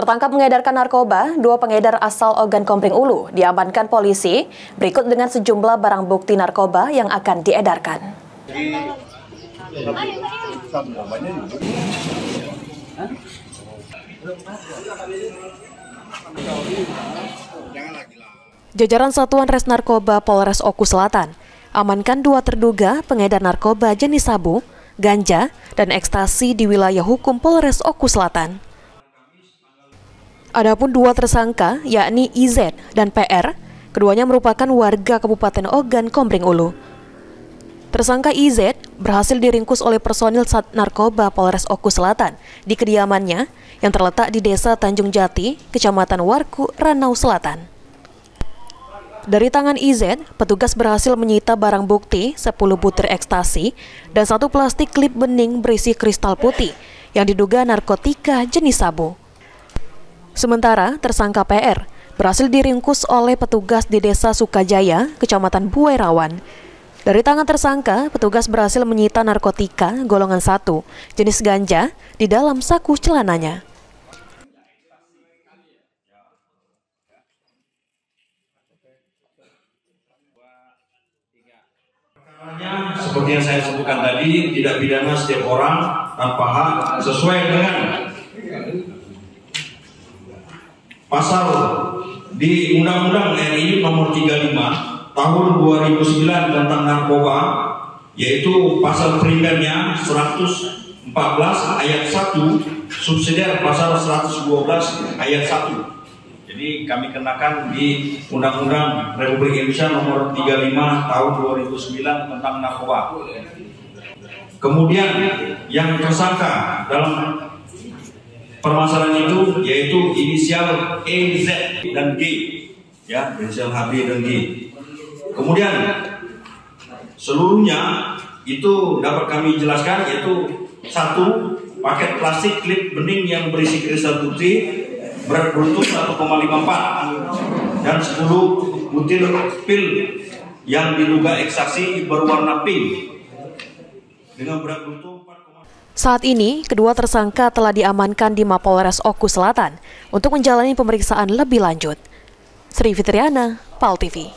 Tertangkap mengedarkan narkoba, 2 pengedar asal Ogan Kompring Ulu diamankan polisi, berikut dengan sejumlah barang bukti narkoba yang akan diedarkan. Jajaran Satuan Res Narkoba Polres Oku Selatan amankan 2 terduga pengedar narkoba jenis sabu, ganja, dan ekstasi di wilayah hukum Polres Oku Selatan. Adapun 2 tersangka, yakni IZ dan PR, keduanya merupakan warga Kabupaten Ogan Kompring Ulu. Tersangka IZ berhasil diringkus oleh personil Sat Narkoba Polres Oku Selatan di kediamannya yang terletak di Desa Tanjung Jati, Kecamatan Warku, Ranau Selatan. Dari tangan IZ, petugas berhasil menyita barang bukti 10 butir ekstasi dan 1 plastik klip bening berisi kristal putih yang diduga narkotika jenis sabu. Sementara tersangka PR berhasil diringkus oleh petugas di Desa Sukajaya, Kecamatan Buai Rawan. Dari tangan tersangka, petugas berhasil menyita narkotika golongan 1, jenis ganja, di dalam saku celananya. Seperti yang saya sebutkan tadi, tidak pidana setiap orang tanpa hak sesuai dengan pasal di Undang-Undang RI nomor 35 tahun 2009 tentang narkoba, yaitu pasal primernya 114 ayat 1, subsidiar pasal 112 ayat 1. Jadi kami kenakan di Undang-Undang Republik Indonesia nomor 35 tahun 2009 tentang narkoba. Kemudian yang tersangka dalam permasalahan itu yaitu inisial EZ dan G, ya, inisial HB dan G. Kemudian seluruhnya itu dapat kami jelaskan yaitu 1 paket plastik klip bening yang berisi kristal putih berat bruto 1,54 dan 10 butir pil yang diduga ekstasi berwarna pink dengan berat bruto 4. Saat ini, kedua tersangka telah diamankan di Mapolres Oku Selatan untuk menjalani pemeriksaan lebih lanjut. Sri Fitriana, PAL TV.